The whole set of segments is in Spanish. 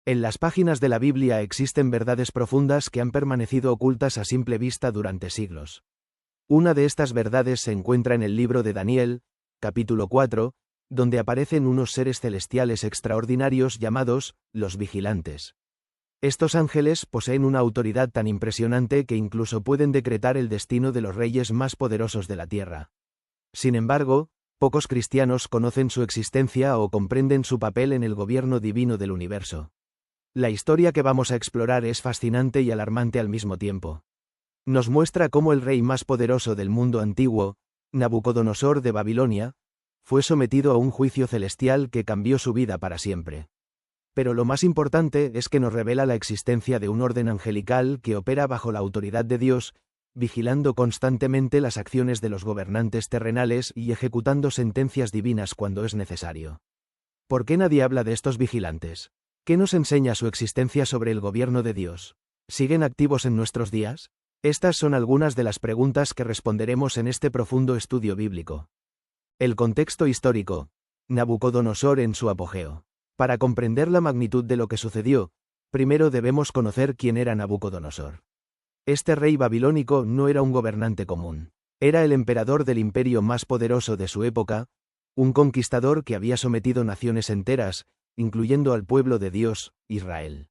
En las páginas de la Biblia existen verdades profundas que han permanecido ocultas a simple vista durante siglos. Una de estas verdades se encuentra en el libro de Daniel, capítulo 4, donde aparecen unos seres celestiales extraordinarios llamados los vigilantes. Estos ángeles poseen una autoridad tan impresionante que incluso pueden decretar el destino de los reyes más poderosos de la tierra. Sin embargo, pocos cristianos conocen su existencia o comprenden su papel en el gobierno divino del universo. La historia que vamos a explorar es fascinante y alarmante al mismo tiempo. Nos muestra cómo el rey más poderoso del mundo antiguo, Nabucodonosor de Babilonia, fue sometido a un juicio celestial que cambió su vida para siempre. Pero lo más importante es que nos revela la existencia de un orden angelical que opera bajo la autoridad de Dios, vigilando constantemente las acciones de los gobernantes terrenales y ejecutando sentencias divinas cuando es necesario. ¿Por qué nadie habla de estos vigilantes? ¿Qué nos enseña su existencia sobre el gobierno de Dios? ¿Siguen activos en nuestros días? Estas son algunas de las preguntas que responderemos en este profundo estudio bíblico. El contexto histórico. Nabucodonosor en su apogeo. Para comprender la magnitud de lo que sucedió, primero debemos conocer quién era Nabucodonosor. Este rey babilónico no era un gobernante común. Era el emperador del imperio más poderoso de su época, un conquistador que había sometido naciones enteras, incluyendo al pueblo de Dios, Israel.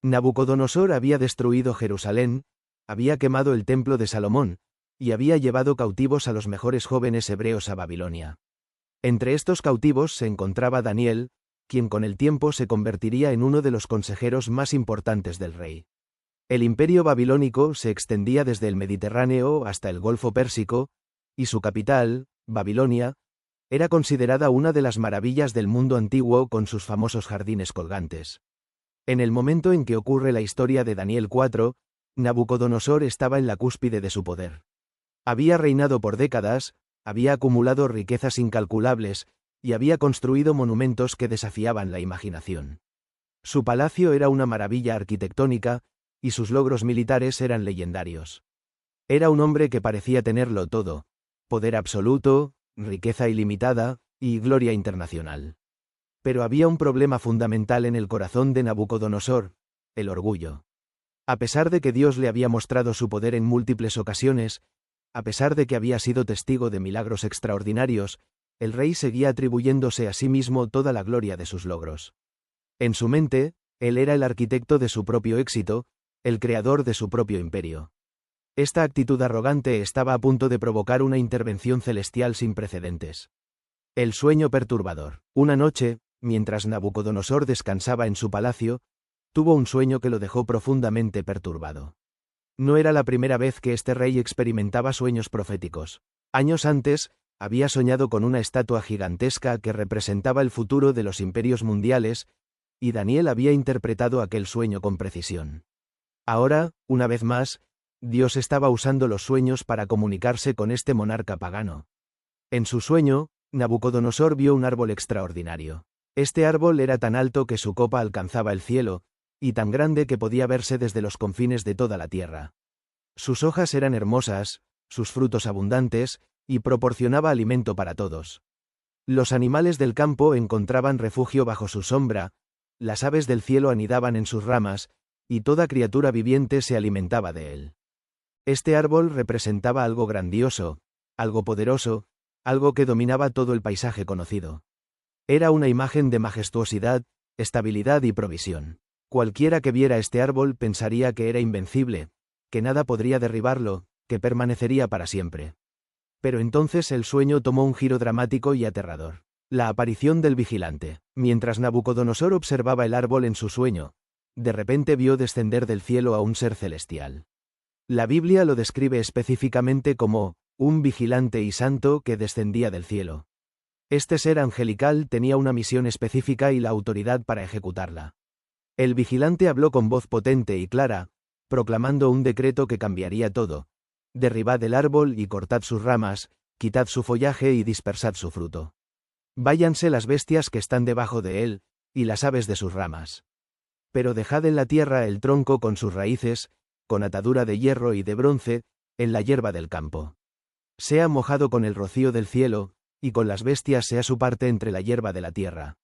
Nabucodonosor había destruido Jerusalén, había quemado el templo de Salomón, y había llevado cautivos a los mejores jóvenes hebreos a Babilonia. Entre estos cautivos se encontraba Daniel, quien con el tiempo se convertiría en uno de los consejeros más importantes del rey. El imperio babilónico se extendía desde el Mediterráneo hasta el Golfo Pérsico, y su capital, Babilonia, era considerada una de las maravillas del mundo antiguo con sus famosos jardines colgantes. En el momento en que ocurre la historia de Daniel 4, Nabucodonosor estaba en la cúspide de su poder. Había reinado por décadas, había acumulado riquezas incalculables, y había construido monumentos que desafiaban la imaginación. Su palacio era una maravilla arquitectónica, y sus logros militares eran legendarios. Era un hombre que parecía tenerlo todo: poder absoluto, riqueza ilimitada, y gloria internacional. Pero había un problema fundamental en el corazón de Nabucodonosor: el orgullo. A pesar de que Dios le había mostrado su poder en múltiples ocasiones, a pesar de que había sido testigo de milagros extraordinarios, el rey seguía atribuyéndose a sí mismo toda la gloria de sus logros. En su mente, él era el arquitecto de su propio éxito, el creador de su propio imperio. Esta actitud arrogante estaba a punto de provocar una intervención celestial sin precedentes. El sueño perturbador. Una noche, mientras Nabucodonosor descansaba en su palacio, tuvo un sueño que lo dejó profundamente perturbado. No era la primera vez que este rey experimentaba sueños proféticos. Años antes, había soñado con una estatua gigantesca que representaba el futuro de los imperios mundiales, y Daniel había interpretado aquel sueño con precisión. Ahora, una vez más, Dios estaba usando los sueños para comunicarse con este monarca pagano. En su sueño, Nabucodonosor vio un árbol extraordinario. Este árbol era tan alto que su copa alcanzaba el cielo, y tan grande que podía verse desde los confines de toda la tierra. Sus hojas eran hermosas, sus frutos abundantes, y proporcionaba alimento para todos. Los animales del campo encontraban refugio bajo su sombra, las aves del cielo anidaban en sus ramas, y toda criatura viviente se alimentaba de él. Este árbol representaba algo grandioso, algo poderoso, algo que dominaba todo el paisaje conocido. Era una imagen de majestuosidad, estabilidad y provisión. Cualquiera que viera este árbol pensaría que era invencible, que nada podría derribarlo, que permanecería para siempre. Pero entonces el sueño tomó un giro dramático y aterrador. La aparición del vigilante. Mientras Nabucodonosor observaba el árbol en su sueño, de repente vio descender del cielo a un ser celestial. La Biblia lo describe específicamente como un vigilante y santo que descendía del cielo. Este ser angelical tenía una misión específica y la autoridad para ejecutarla. El vigilante habló con voz potente y clara, proclamando un decreto que cambiaría todo: derribad el árbol y cortad sus ramas, quitad su follaje y dispersad su fruto. Váyanse las bestias que están debajo de él, y las aves de sus ramas. Pero dejad en la tierra el tronco con sus raíces, con atadura de hierro y de bronce, en la hierba del campo. Sea mojado con el rocío del cielo, y con las bestias sea su parte entre la hierba de la tierra.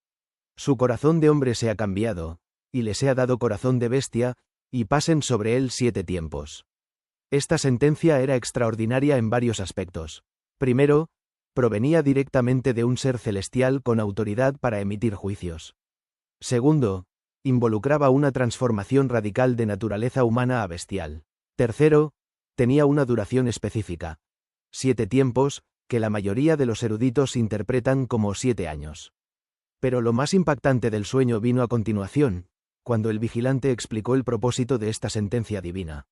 Su corazón de hombre se ha cambiado, y les he dado corazón de bestia, y pasen sobre él 7 tiempos. Esta sentencia era extraordinaria en varios aspectos. Primero, provenía directamente de un ser celestial con autoridad para emitir juicios. Segundo, involucraba una transformación radical de naturaleza humana a bestial. Tercero, tenía una duración específica. 7 tiempos, que la mayoría de los eruditos interpretan como 7 años. Pero lo más impactante del sueño vino a continuación, cuando el vigilante explicó el propósito de esta sentencia divina.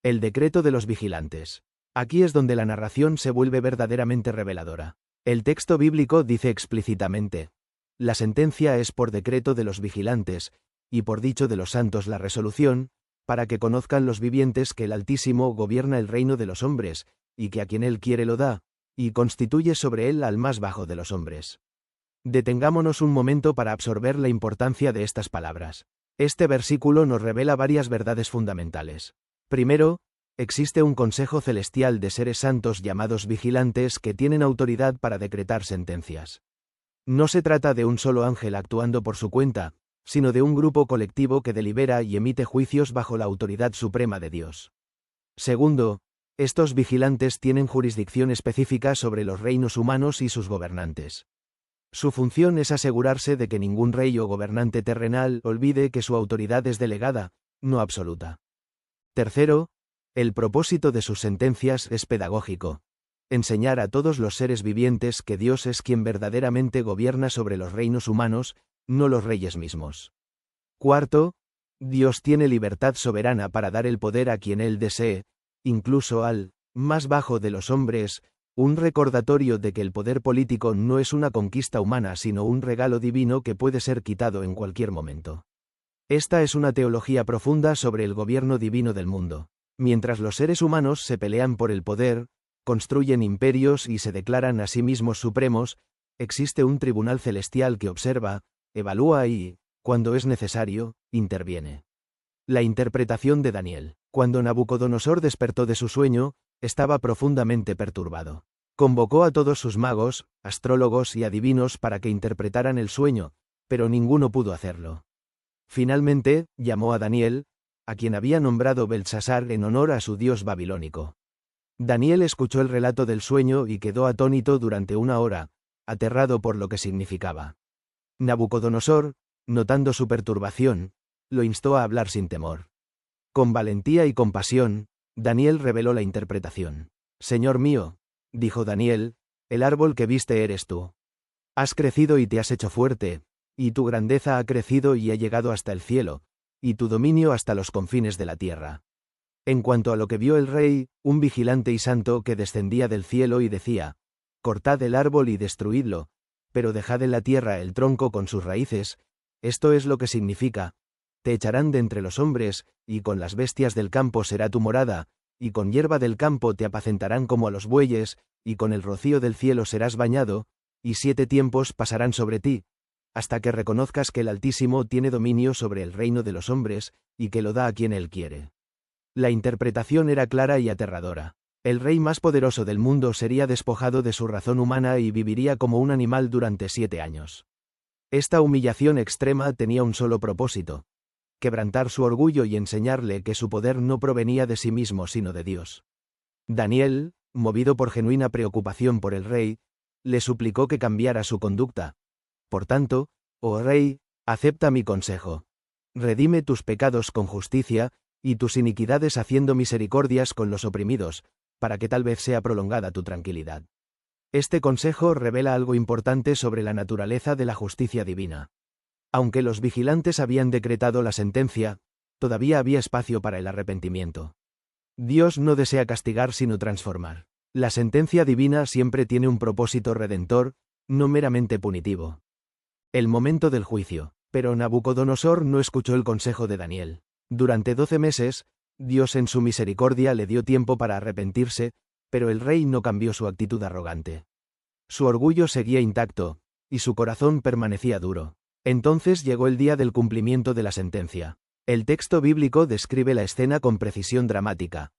El decreto de los vigilantes. Aquí es donde la narración se vuelve verdaderamente reveladora. El texto bíblico dice explícitamente: la sentencia es por decreto de los vigilantes, y por dicho de los santos la resolución, para que conozcan los vivientes que el Altísimo gobierna el reino de los hombres, y que a quien él quiere lo da, y constituye sobre él al más bajo de los hombres. Detengámonos un momento para absorber la importancia de estas palabras. Este versículo nos revela varias verdades fundamentales. Primero, existe un consejo celestial de seres santos llamados vigilantes que tienen autoridad para decretar sentencias. No se trata de un solo ángel actuando por su cuenta, sino de un grupo colectivo que delibera y emite juicios bajo la autoridad suprema de Dios. Segundo, estos vigilantes tienen jurisdicción específica sobre los reinos humanos y sus gobernantes. Su función es asegurarse de que ningún rey o gobernante terrenal olvide que su autoridad es delegada, no absoluta. Tercero, el propósito de sus sentencias es pedagógico: enseñar a todos los seres vivientes que Dios es quien verdaderamente gobierna sobre los reinos humanos, no los reyes mismos. Cuarto, Dios tiene libertad soberana para dar el poder a quien Él desee, incluso al más bajo de los hombres, un recordatorio de que el poder político no es una conquista humana sino un regalo divino que puede ser quitado en cualquier momento. Esta es una teología profunda sobre el gobierno divino del mundo. Mientras los seres humanos se pelean por el poder, construyen imperios y se declaran a sí mismos supremos, existe un tribunal celestial que observa, evalúa y, cuando es necesario, interviene. La interpretación de Daniel. Cuando Nabucodonosor despertó de su sueño, estaba profundamente perturbado. Convocó a todos sus magos, astrólogos y adivinos para que interpretaran el sueño, pero ninguno pudo hacerlo. Finalmente, llamó a Daniel, a quien había nombrado Beltsasar en honor a su dios babilónico. Daniel escuchó el relato del sueño y quedó atónito durante 1 hora, aterrado por lo que significaba. Nabucodonosor, notando su perturbación, lo instó a hablar sin temor. Con valentía y compasión, Daniel reveló la interpretación. «Señor mío», dijo Daniel, «el árbol que viste eres tú. Has crecido y te has hecho fuerte, y tu grandeza ha crecido y ha llegado hasta el cielo, y tu dominio hasta los confines de la tierra». En cuanto a lo que vio el rey, un vigilante y santo que descendía del cielo y decía: «Cortad el árbol y destruidlo, pero dejad en la tierra el tronco con sus raíces», esto es lo que significa: «Te echarán de entre los hombres, y con las bestias del campo será tu morada, y con hierba del campo te apacentarán como a los bueyes, y con el rocío del cielo serás bañado, y 7 tiempos pasarán sobre ti, hasta que reconozcas que el Altísimo tiene dominio sobre el reino de los hombres, y que lo da a quien él quiere». La interpretación era clara y aterradora. El rey más poderoso del mundo sería despojado de su razón humana y viviría como un animal durante 7 años. Esta humillación extrema tenía un solo propósito: quebrantar su orgullo y enseñarle que su poder no provenía de sí mismo sino de Dios. Daniel, movido por genuina preocupación por el rey, le suplicó que cambiara su conducta. «Por tanto, oh rey, acepta mi consejo. Redime tus pecados con justicia, y tus iniquidades haciendo misericordias con los oprimidos, para que tal vez sea prolongada tu tranquilidad». Este consejo revela algo importante sobre la naturaleza de la justicia divina. Aunque los vigilantes habían decretado la sentencia, todavía había espacio para el arrepentimiento. Dios no desea castigar sino transformar. La sentencia divina siempre tiene un propósito redentor, no meramente punitivo. El momento del juicio. Pero Nabucodonosor no escuchó el consejo de Daniel. Durante 12 meses, Dios en su misericordia le dio tiempo para arrepentirse, pero el rey no cambió su actitud arrogante. Su orgullo seguía intacto, y su corazón permanecía duro. Entonces llegó el día del cumplimiento de la sentencia. El texto bíblico describe la escena con precisión dramática.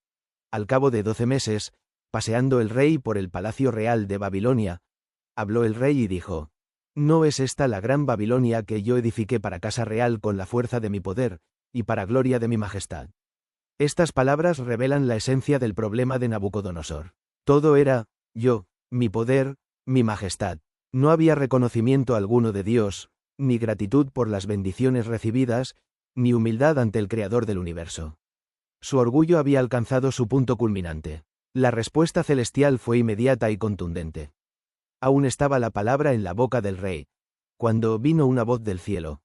Al cabo de 12 meses, paseando el rey por el palacio real de Babilonia, habló el rey y dijo: ¿No es esta la gran Babilonia que yo edifiqué para casa real con la fuerza de mi poder, y para gloria de mi majestad? Estas palabras revelan la esencia del problema de Nabucodonosor. Todo era, yo, mi poder, mi majestad. No había reconocimiento alguno de Dios, ni gratitud por las bendiciones recibidas, ni humildad ante el Creador del universo. Su orgullo había alcanzado su punto culminante. La respuesta celestial fue inmediata y contundente. Aún estaba la palabra en la boca del rey, cuando vino una voz del cielo.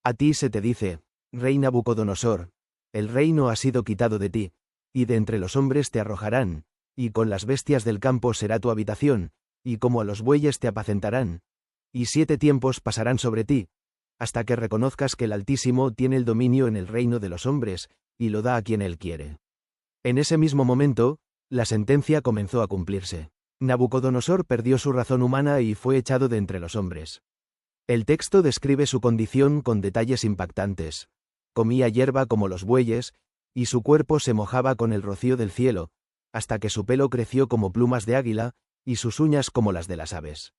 A ti se te dice, rey Nabucodonosor, el reino ha sido quitado de ti, y de entre los hombres te arrojarán, y con las bestias del campo será tu habitación, y como a los bueyes te apacentarán, y 7 tiempos pasarán sobre ti, hasta que reconozcas que el Altísimo tiene el dominio en el reino de los hombres, y lo da a quien él quiere. En ese mismo momento, la sentencia comenzó a cumplirse. Nabucodonosor perdió su razón humana y fue echado de entre los hombres. El texto describe su condición con detalles impactantes. Comía hierba como los bueyes, y su cuerpo se mojaba con el rocío del cielo, hasta que su pelo creció como plumas de águila, y sus uñas como las de las aves.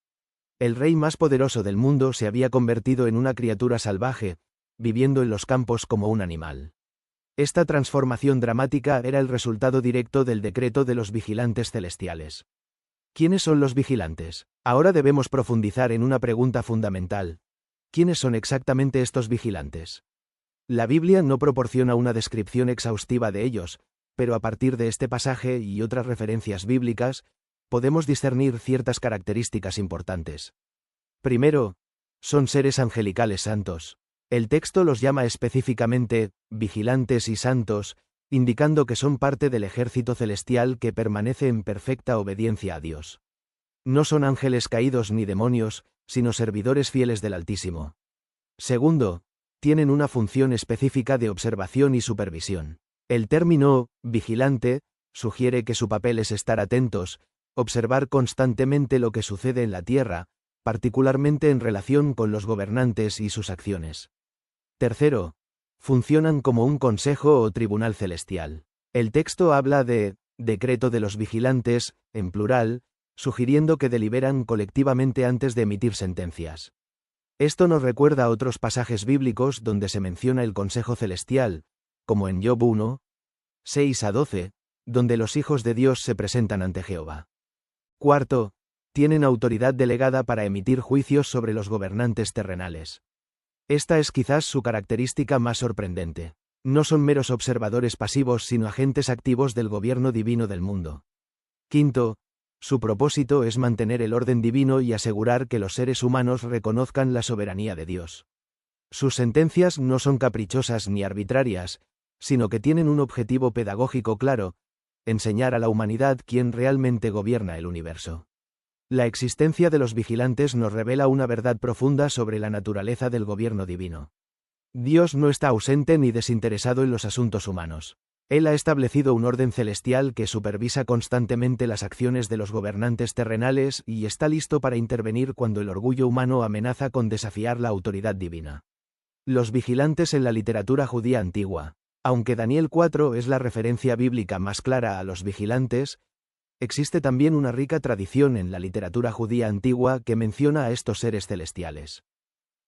El rey más poderoso del mundo se había convertido en una criatura salvaje, viviendo en los campos como un animal. Esta transformación dramática era el resultado directo del decreto de los vigilantes celestiales. ¿Quiénes son los vigilantes? Ahora debemos profundizar en una pregunta fundamental. ¿Quiénes son exactamente estos vigilantes? La Biblia no proporciona una descripción exhaustiva de ellos, pero a partir de este pasaje y otras referencias bíblicas, podemos discernir ciertas características importantes. Primero, son seres angelicales santos. El texto los llama específicamente vigilantes y santos, indicando que son parte del ejército celestial que permanece en perfecta obediencia a Dios. No son ángeles caídos ni demonios, sino servidores fieles del Altísimo. Segundo, tienen una función específica de observación y supervisión. El término vigilante sugiere que su papel es estar atentos, observar constantemente lo que sucede en la tierra, particularmente en relación con los gobernantes y sus acciones. Tercero, funcionan como un consejo o tribunal celestial. El texto habla de decreto de los vigilantes, en plural, sugiriendo que deliberan colectivamente antes de emitir sentencias. Esto nos recuerda a otros pasajes bíblicos donde se menciona el consejo celestial, como en Job 1, 6-12, donde los hijos de Dios se presentan ante Jehová. Cuarto, tienen autoridad delegada para emitir juicios sobre los gobernantes terrenales. Esta es quizás su característica más sorprendente. No son meros observadores pasivos sino agentes activos del gobierno divino del mundo. Quinto, su propósito es mantener el orden divino y asegurar que los seres humanos reconozcan la soberanía de Dios. Sus sentencias no son caprichosas ni arbitrarias, sino que tienen un objetivo pedagógico claro: enseñar a la humanidad quién realmente gobierna el universo. La existencia de los vigilantes nos revela una verdad profunda sobre la naturaleza del gobierno divino. Dios no está ausente ni desinteresado en los asuntos humanos. Él ha establecido un orden celestial que supervisa constantemente las acciones de los gobernantes terrenales y está listo para intervenir cuando el orgullo humano amenaza con desafiar la autoridad divina. Los vigilantes en la literatura judía antigua. Aunque Daniel 4 es la referencia bíblica más clara a los vigilantes, existe también una rica tradición en la literatura judía antigua que menciona a estos seres celestiales.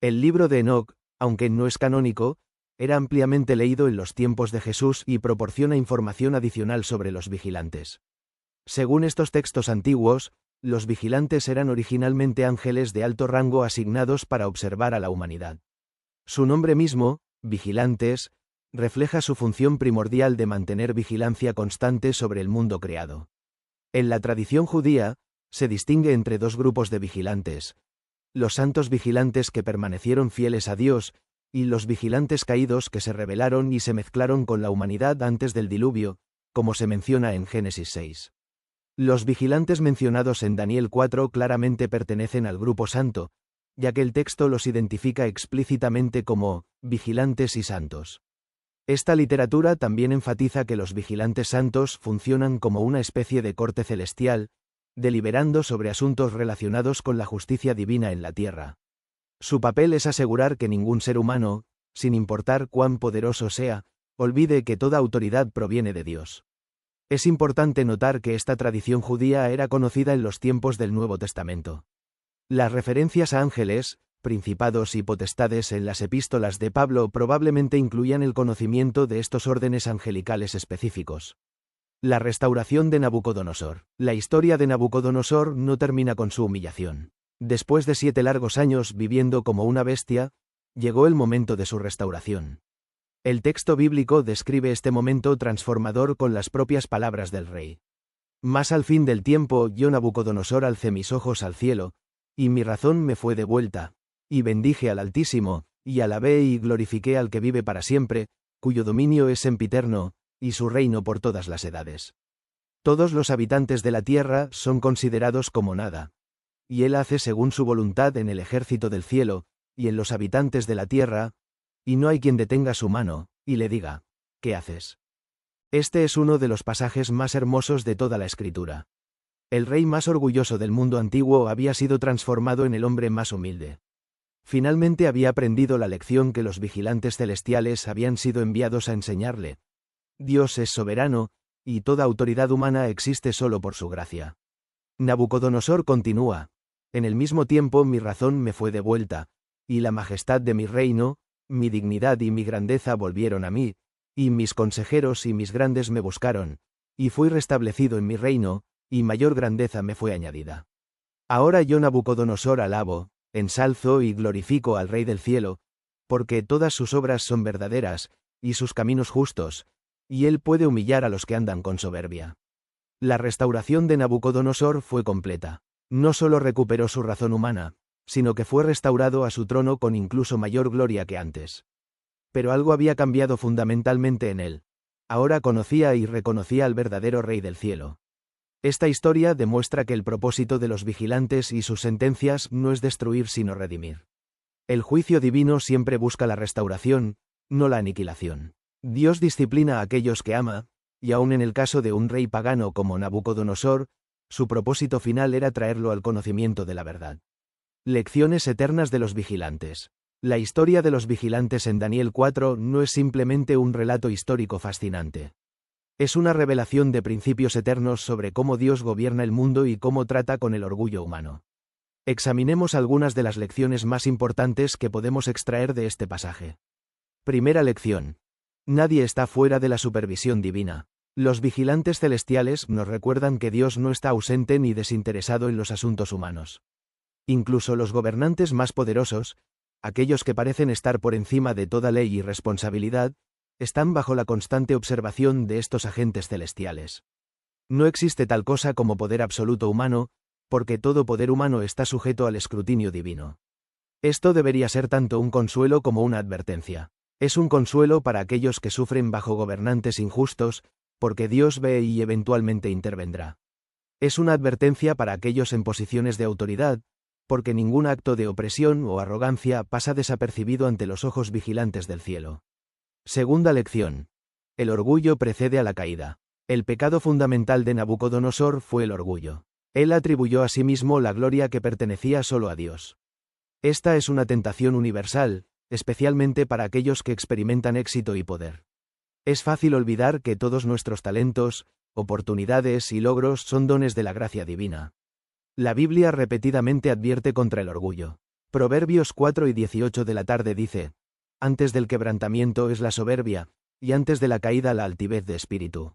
El libro de Enoc, aunque no es canónico, era ampliamente leído en los tiempos de Jesús y proporciona información adicional sobre los vigilantes. Según estos textos antiguos, los vigilantes eran originalmente ángeles de alto rango asignados para observar a la humanidad. Su nombre mismo, vigilantes, refleja su función primordial de mantener vigilancia constante sobre el mundo creado. En la tradición judía, se distingue entre dos grupos de vigilantes: los santos vigilantes que permanecieron fieles a Dios, y los vigilantes caídos que se rebelaron y se mezclaron con la humanidad antes del diluvio, como se menciona en Génesis 6. Los vigilantes mencionados en Daniel 4 claramente pertenecen al grupo santo, ya que el texto los identifica explícitamente como vigilantes y santos. Esta literatura también enfatiza que los vigilantes santos funcionan como una especie de corte celestial, deliberando sobre asuntos relacionados con la justicia divina en la tierra. Su papel es asegurar que ningún ser humano, sin importar cuán poderoso sea, olvide que toda autoridad proviene de Dios. Es importante notar que esta tradición judía era conocida en los tiempos del Nuevo Testamento. Las referencias a ángeles, principados y potestades en las epístolas de Pablo probablemente incluían el conocimiento de estos órdenes angelicales específicos. La restauración de Nabucodonosor. La historia de Nabucodonosor no termina con su humillación. Después de 7 largos años viviendo como una bestia, llegó el momento de su restauración. El texto bíblico describe este momento transformador con las propias palabras del rey. Mas al fin del tiempo yo Nabucodonosor alcé mis ojos al cielo, y mi razón me fue devuelta, y bendije al Altísimo, y alabé y glorifiqué al que vive para siempre, cuyo dominio es sempiterno, y su reino por todas las edades. Todos los habitantes de la tierra son considerados como nada. Y él hace según su voluntad en el ejército del cielo, y en los habitantes de la tierra, y no hay quien detenga su mano, y le diga, ¿qué haces? Este es uno de los pasajes más hermosos de toda la Escritura. El rey más orgulloso del mundo antiguo había sido transformado en el hombre más humilde. Finalmente había aprendido la lección que los vigilantes celestiales habían sido enviados a enseñarle. Dios es soberano, y toda autoridad humana existe solo por su gracia. Nabucodonosor continúa. En el mismo tiempo mi razón me fue devuelta, y la majestad de mi reino, mi dignidad y mi grandeza volvieron a mí, y mis consejeros y mis grandes me buscaron, y fui restablecido en mi reino, y mayor grandeza me fue añadida. Ahora yo Nabucodonosor alabo, ensalzo y glorifico al Rey del cielo, porque todas sus obras son verdaderas, y sus caminos justos, y él puede humillar a los que andan con soberbia. La restauración de Nabucodonosor fue completa. No solo recuperó su razón humana, sino que fue restaurado a su trono con incluso mayor gloria que antes. Pero algo había cambiado fundamentalmente en él. Ahora conocía y reconocía al verdadero Rey del cielo. Esta historia demuestra que el propósito de los vigilantes y sus sentencias no es destruir sino redimir. El juicio divino siempre busca la restauración, no la aniquilación. Dios disciplina a aquellos que ama, y aun en el caso de un rey pagano como Nabucodonosor, su propósito final era traerlo al conocimiento de la verdad. Lecciones eternas de los vigilantes. La historia de los vigilantes en Daniel 4 no es simplemente un relato histórico fascinante. Es una revelación de principios eternos sobre cómo Dios gobierna el mundo y cómo trata con el orgullo humano. Examinemos algunas de las lecciones más importantes que podemos extraer de este pasaje. Primera lección. Nadie está fuera de la supervisión divina. Los vigilantes celestiales nos recuerdan que Dios no está ausente ni desinteresado en los asuntos humanos. Incluso los gobernantes más poderosos, aquellos que parecen estar por encima de toda ley y responsabilidad, están bajo la constante observación de estos agentes celestiales. No existe tal cosa como poder absoluto humano, porque todo poder humano está sujeto al escrutinio divino. Esto debería ser tanto un consuelo como una advertencia. Es un consuelo para aquellos que sufren bajo gobernantes injustos, porque Dios ve y eventualmente intervendrá. Es una advertencia para aquellos en posiciones de autoridad, porque ningún acto de opresión o arrogancia pasa desapercibido ante los ojos vigilantes del cielo. Segunda lección. El orgullo precede a la caída. El pecado fundamental de Nabucodonosor fue el orgullo. Él atribuyó a sí mismo la gloria que pertenecía solo a Dios. Esta es una tentación universal, especialmente para aquellos que experimentan éxito y poder. Es fácil olvidar que todos nuestros talentos, oportunidades y logros son dones de la gracia divina. La Biblia repetidamente advierte contra el orgullo. Proverbios 4:18 de la tarde dice: antes del quebrantamiento es la soberbia, y antes de la caída la altivez de espíritu.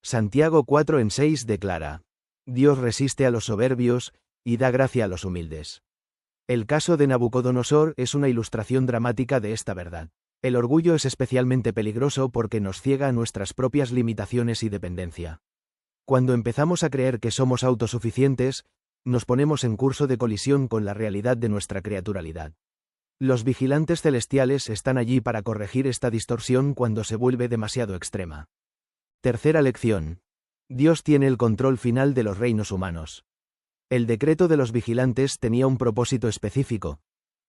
Santiago 4:6 declara: Dios resiste a los soberbios, y da gracia a los humildes. El caso de Nabucodonosor es una ilustración dramática de esta verdad. El orgullo es especialmente peligroso porque nos ciega a nuestras propias limitaciones y dependencia. Cuando empezamos a creer que somos autosuficientes, nos ponemos en curso de colisión con la realidad de nuestra criaturalidad. Los vigilantes celestiales están allí para corregir esta distorsión cuando se vuelve demasiado extrema. Tercera lección. Dios tiene el control final de los reinos humanos. El decreto de los vigilantes tenía un propósito específico,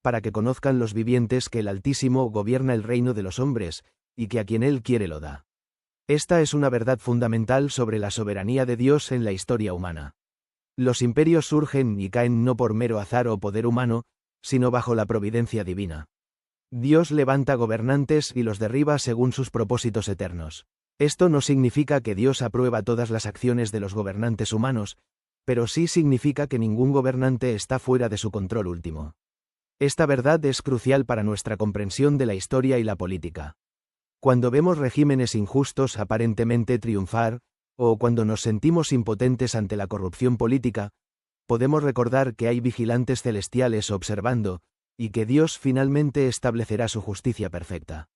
para que conozcan los vivientes que el Altísimo gobierna el reino de los hombres, y que a quien Él quiere lo da. Esta es una verdad fundamental sobre la soberanía de Dios en la historia humana. Los imperios surgen y caen no por mero azar o poder humano, sino bajo la providencia divina. Dios levanta gobernantes y los derriba según sus propósitos eternos. Esto no significa que Dios aprueba todas las acciones de los gobernantes humanos, pero sí significa que ningún gobernante está fuera de su control último. Esta verdad es crucial para nuestra comprensión de la historia y la política. Cuando vemos regímenes injustos aparentemente triunfar, o cuando nos sentimos impotentes ante la corrupción política, podemos recordar que hay vigilantes celestiales observando, y que Dios finalmente establecerá su justicia perfecta.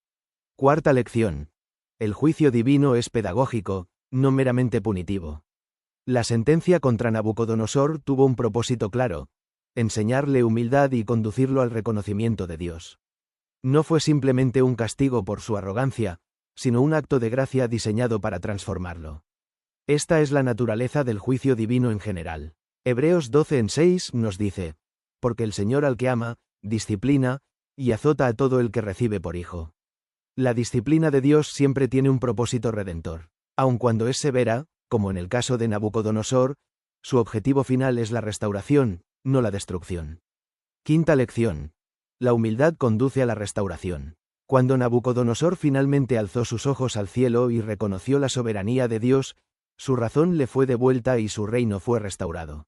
Cuarta lección. El juicio divino es pedagógico, no meramente punitivo. La sentencia contra Nabucodonosor tuvo un propósito claro: enseñarle humildad y conducirlo al reconocimiento de Dios. No fue simplemente un castigo por su arrogancia, sino un acto de gracia diseñado para transformarlo. Esta es la naturaleza del juicio divino en general. Hebreos 12:6 nos dice: porque el Señor al que ama, disciplina, y azota a todo el que recibe por hijo. La disciplina de Dios siempre tiene un propósito redentor. Aun cuando es severa, como en el caso de Nabucodonosor, su objetivo final es la restauración, no la destrucción. Quinta lección. La humildad conduce a la restauración. Cuando Nabucodonosor finalmente alzó sus ojos al cielo y reconoció la soberanía de Dios, su razón le fue devuelta y su reino fue restaurado.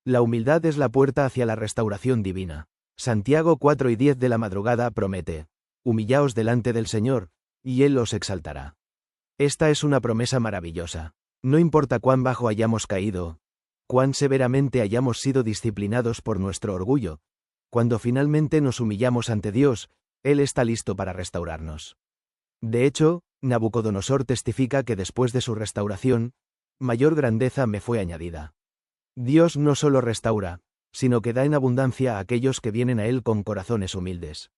La humildad es la puerta hacia la restauración divina. Santiago 4:10 de la madrugada promete: humillaos delante del Señor, y Él os exaltará. Esta es una promesa maravillosa. No importa cuán bajo hayamos caído, cuán severamente hayamos sido disciplinados por nuestro orgullo, cuando finalmente nos humillamos ante Dios, Él está listo para restaurarnos. De hecho, Nabucodonosor testifica que después de su restauración, mayor grandeza me fue añadida. Dios no solo restaura, sino que da en abundancia a aquellos que vienen a Él con corazones humildes.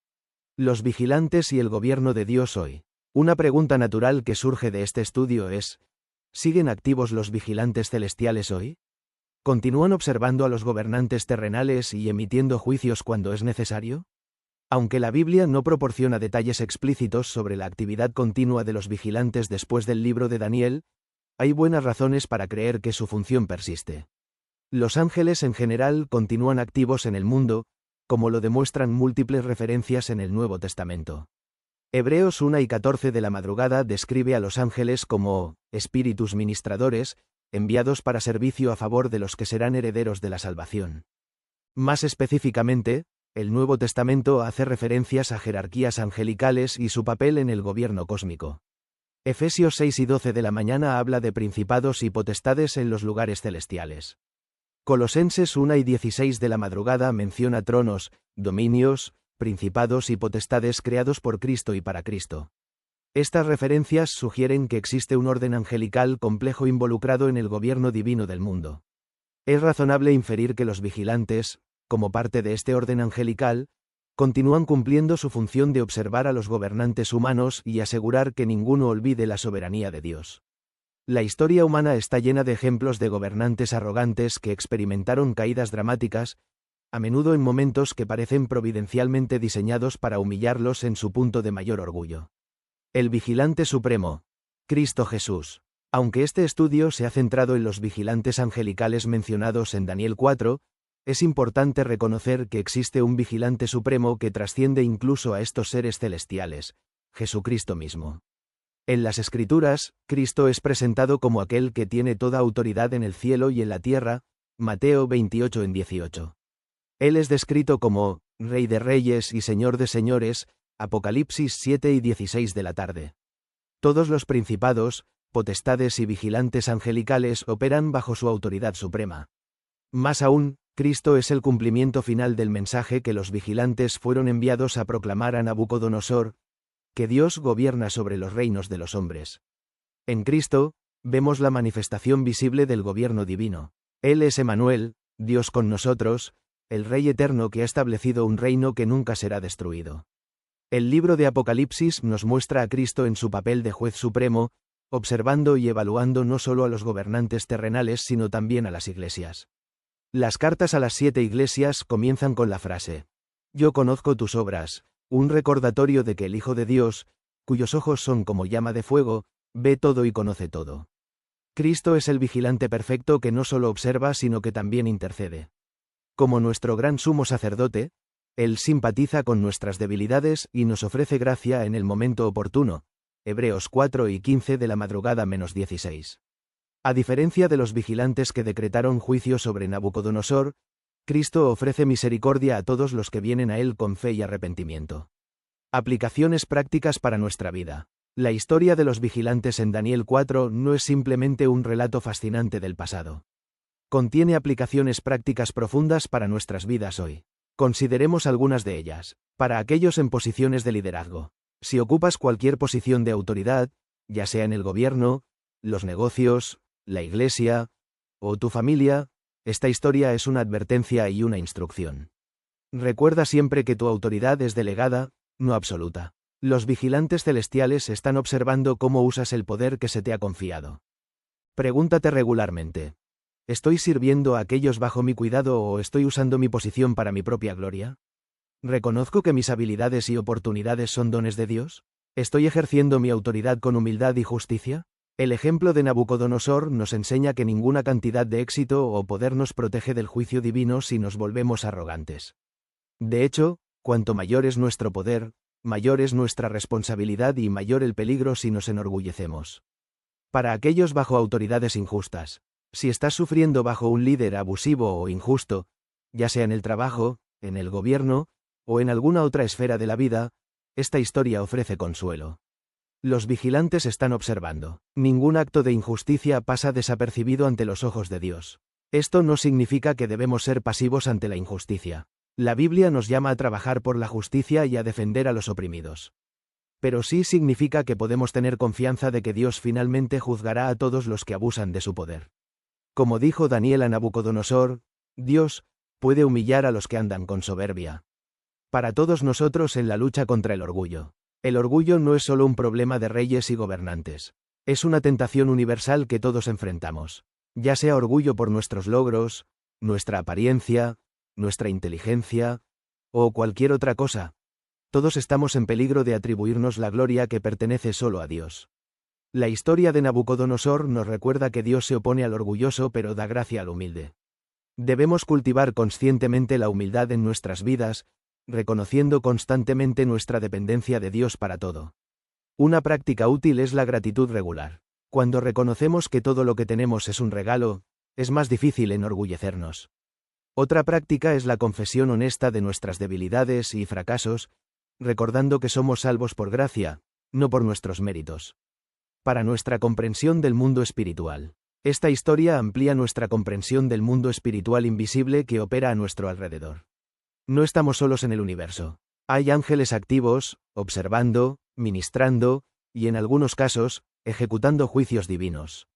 Los vigilantes y el gobierno de Dios hoy. Una pregunta natural que surge de este estudio es: ¿siguen activos los vigilantes celestiales hoy? ¿Continúan observando a los gobernantes terrenales y emitiendo juicios cuando es necesario? Aunque la Biblia no proporciona detalles explícitos sobre la actividad continua de los vigilantes después del libro de Daniel, hay buenas razones para creer que su función persiste. Los ángeles en general continúan activos en el mundo, como lo demuestran múltiples referencias en el Nuevo Testamento. Hebreos 1:14 de la madrugada describe a los ángeles como espíritus ministradores, enviados para servicio a favor de los que serán herederos de la salvación. Más específicamente, el Nuevo Testamento hace referencias a jerarquías angelicales y su papel en el gobierno cósmico. Efesios 6:12 de la mañana habla de principados y potestades en los lugares celestiales. Colosenses 1:16 de la madrugada menciona tronos, dominios, principados y potestades creados por Cristo y para Cristo. Estas referencias sugieren que existe un orden angelical complejo involucrado en el gobierno divino del mundo. Es razonable inferir que los vigilantes, como parte de este orden angelical, continúan cumpliendo su función de observar a los gobernantes humanos y asegurar que ninguno olvide la soberanía de Dios. La historia humana está llena de ejemplos de gobernantes arrogantes que experimentaron caídas dramáticas, a menudo en momentos que parecen providencialmente diseñados para humillarlos en su punto de mayor orgullo. El vigilante supremo, Cristo Jesús. Aunque este estudio se ha centrado en los vigilantes angelicales mencionados en Daniel 4, es importante reconocer que existe un vigilante supremo que trasciende incluso a estos seres celestiales, Jesucristo mismo. En las Escrituras, Cristo es presentado como aquel que tiene toda autoridad en el cielo y en la tierra, Mateo 28:18. Él es descrito como Rey de Reyes y Señor de Señores, Apocalipsis 7:16 de la tarde. Todos los principados, potestades y vigilantes angelicales operan bajo su autoridad suprema. Más aún, Cristo es el cumplimiento final del mensaje que los vigilantes fueron enviados a proclamar a Nabucodonosor, que Dios gobierna sobre los reinos de los hombres. En Cristo, vemos la manifestación visible del gobierno divino. Él es Emmanuel, Dios con nosotros, el Rey eterno que ha establecido un reino que nunca será destruido. El libro de Apocalipsis nos muestra a Cristo en su papel de juez supremo, observando y evaluando no solo a los gobernantes terrenales sino también a las iglesias. Las cartas a las 7 iglesias comienzan con la frase: Yo conozco tus obras, un recordatorio de que el Hijo de Dios, cuyos ojos son como llama de fuego, ve todo y conoce todo. Cristo es el vigilante perfecto que no solo observa sino que también intercede. Como nuestro gran sumo sacerdote, Él simpatiza con nuestras debilidades y nos ofrece gracia en el momento oportuno. Hebreos 4:15 de la madrugada -16. A diferencia de los vigilantes que decretaron juicio sobre Nabucodonosor, Cristo ofrece misericordia a todos los que vienen a Él con fe y arrepentimiento. Aplicaciones prácticas para nuestra vida. La historia de los vigilantes en Daniel 4 no es simplemente un relato fascinante del pasado. Contiene aplicaciones prácticas profundas para nuestras vidas hoy. Consideremos algunas de ellas. Para aquellos en posiciones de liderazgo. Si ocupas cualquier posición de autoridad, ya sea en el gobierno, los negocios, la iglesia o tu familia, esta historia es una advertencia y una instrucción. Recuerda siempre que tu autoridad es delegada, no absoluta. Los vigilantes celestiales están observando cómo usas el poder que se te ha confiado. Pregúntate regularmente: ¿estoy sirviendo a aquellos bajo mi cuidado o estoy usando mi posición para mi propia gloria? ¿Reconozco que mis habilidades y oportunidades son dones de Dios? ¿Estoy ejerciendo mi autoridad con humildad y justicia? El ejemplo de Nabucodonosor nos enseña que ninguna cantidad de éxito o poder nos protege del juicio divino si nos volvemos arrogantes. De hecho, cuanto mayor es nuestro poder, mayor es nuestra responsabilidad y mayor el peligro si nos enorgullecemos. Para aquellos bajo autoridades injustas, si estás sufriendo bajo un líder abusivo o injusto, ya sea en el trabajo, en el gobierno, o en alguna otra esfera de la vida, esta historia ofrece consuelo. Los vigilantes están observando. Ningún acto de injusticia pasa desapercibido ante los ojos de Dios. Esto no significa que debemos ser pasivos ante la injusticia. La Biblia nos llama a trabajar por la justicia y a defender a los oprimidos. Pero sí significa que podemos tener confianza de que Dios finalmente juzgará a todos los que abusan de su poder. Como dijo Daniel a Nabucodonosor, Dios puede humillar a los que andan con soberbia. Para todos nosotros en la lucha contra el orgullo. El orgullo no es solo un problema de reyes y gobernantes. Es una tentación universal que todos enfrentamos. Ya sea orgullo por nuestros logros, nuestra apariencia, nuestra inteligencia, o cualquier otra cosa. Todos estamos en peligro de atribuirnos la gloria que pertenece solo a Dios. La historia de Nabucodonosor nos recuerda que Dios se opone al orgulloso pero da gracia al humilde. Debemos cultivar conscientemente la humildad en nuestras vidas, reconociendo constantemente nuestra dependencia de Dios para todo. Una práctica útil es la gratitud regular. Cuando reconocemos que todo lo que tenemos es un regalo, es más difícil enorgullecernos. Otra práctica es la confesión honesta de nuestras debilidades y fracasos, recordando que somos salvos por gracia, no por nuestros méritos. Para nuestra comprensión del mundo espiritual. Esta historia amplía nuestra comprensión del mundo espiritual invisible que opera a nuestro alrededor. No estamos solos en el universo. Hay ángeles activos, observando, ministrando, y en algunos casos, ejecutando juicios divinos.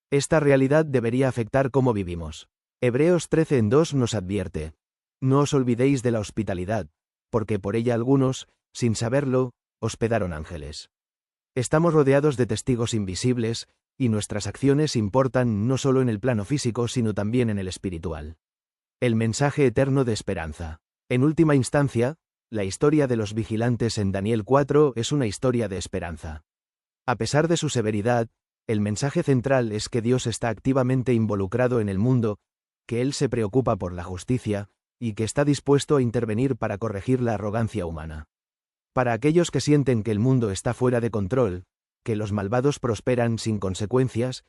Esta realidad debería afectar cómo vivimos. Hebreos 13:2 nos advierte: no os olvidéis de la hospitalidad, porque por ella algunos, sin saberlo, hospedaron ángeles. Estamos rodeados de testigos invisibles, y nuestras acciones importan no solo en el plano físico sino también en el espiritual. El mensaje eterno de esperanza. En última instancia, la historia de los vigilantes en Daniel 4 es una historia de esperanza. A pesar de su severidad, el mensaje central es que Dios está activamente involucrado en el mundo, que Él se preocupa por la justicia, y que está dispuesto a intervenir para corregir la arrogancia humana. Para aquellos que sienten que el mundo está fuera de control, que los malvados prosperan sin consecuencias,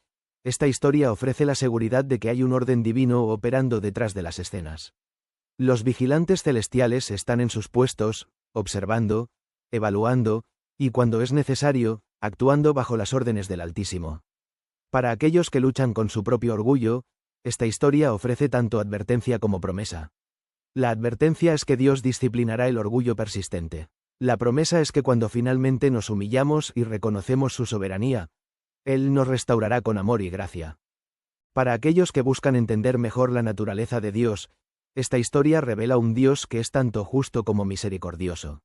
esta historia ofrece la seguridad de que hay un orden divino operando detrás de las escenas. Los vigilantes celestiales están en sus puestos, observando, evaluando, y cuando es necesario, actuando bajo las órdenes del Altísimo. Para aquellos que luchan con su propio orgullo, esta historia ofrece tanto advertencia como promesa. La advertencia es que Dios disciplinará el orgullo persistente. La promesa es que cuando finalmente nos humillamos y reconocemos su soberanía, Él nos restaurará con amor y gracia. Para aquellos que buscan entender mejor la naturaleza de Dios, esta historia revela un Dios que es tanto justo como misericordioso.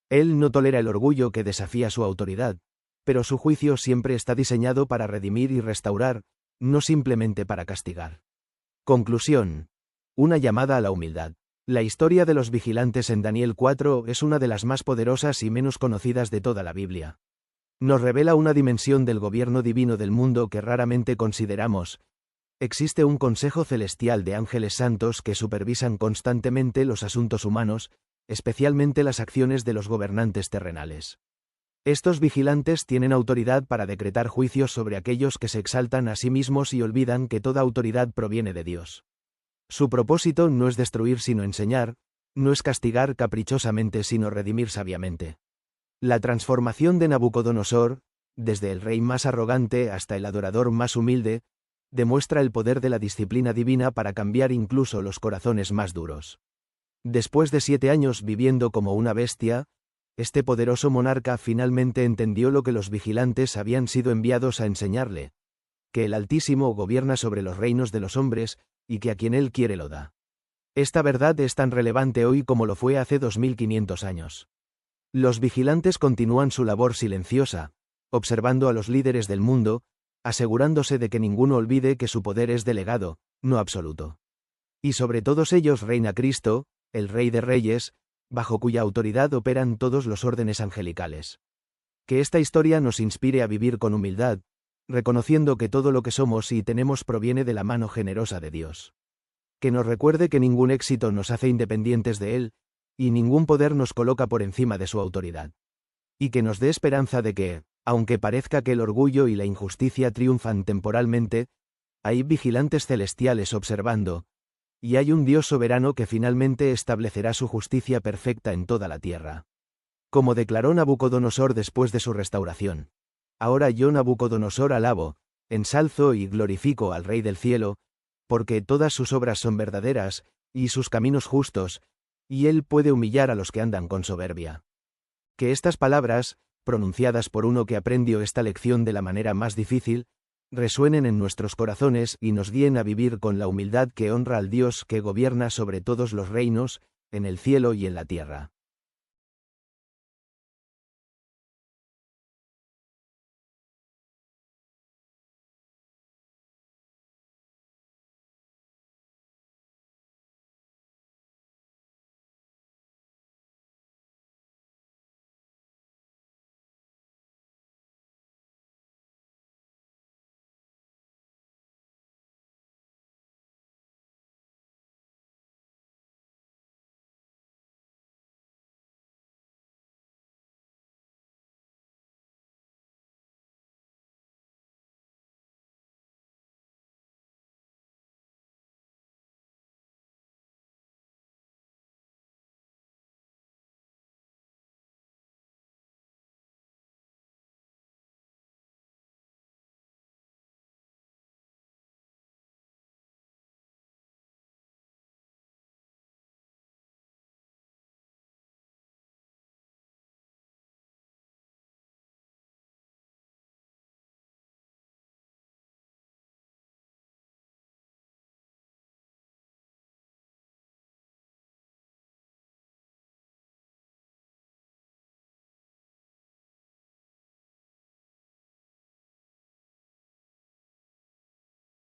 Él no tolera el orgullo que desafía su autoridad, pero su juicio siempre está diseñado para redimir y restaurar, no simplemente para castigar. Conclusión. Una llamada a la humildad. La historia de los vigilantes en Daniel 4 es una de las más poderosas y menos conocidas de toda la Biblia. Nos revela una dimensión del gobierno divino del mundo que raramente consideramos. Existe un consejo celestial de ángeles santos que supervisan constantemente los asuntos humanos, especialmente las acciones de los gobernantes terrenales. Estos vigilantes tienen autoridad para decretar juicios sobre aquellos que se exaltan a sí mismos y olvidan que toda autoridad proviene de Dios. Su propósito no es destruir sino enseñar, no es castigar caprichosamente sino redimir sabiamente. La transformación de Nabucodonosor, desde el rey más arrogante hasta el adorador más humilde, demuestra el poder de la disciplina divina para cambiar incluso los corazones más duros. Después de 7 años viviendo como una bestia, este poderoso monarca finalmente entendió lo que los vigilantes habían sido enviados a enseñarle: que el Altísimo gobierna sobre los reinos de los hombres, y que a quien él quiere lo da. Esta verdad es tan relevante hoy como lo fue hace 2500 años. Los vigilantes continúan su labor silenciosa, observando a los líderes del mundo, asegurándose de que ninguno olvide que su poder es delegado, no absoluto. Y sobre todos ellos reina Cristo, el Rey de Reyes, bajo cuya autoridad operan todos los órdenes angelicales. Que esta historia nos inspire a vivir con humildad, reconociendo que todo lo que somos y tenemos proviene de la mano generosa de Dios. Que nos recuerde que ningún éxito nos hace independientes de Él, y ningún poder nos coloca por encima de su autoridad. Y que nos dé esperanza de que, aunque parezca que el orgullo y la injusticia triunfan temporalmente, hay vigilantes celestiales observando, y hay un Dios soberano que finalmente establecerá su justicia perfecta en toda la tierra. Como declaró Nabucodonosor después de su restauración: ahora yo Nabucodonosor alabo, ensalzo y glorifico al Rey del cielo, porque todas sus obras son verdaderas, y sus caminos justos, y él puede humillar a los que andan con soberbia. Que estas palabras, pronunciadas por uno que aprendió esta lección de la manera más difícil, resuenen en nuestros corazones y nos guíen a vivir con la humildad que honra al Dios que gobierna sobre todos los reinos, en el cielo y en la tierra.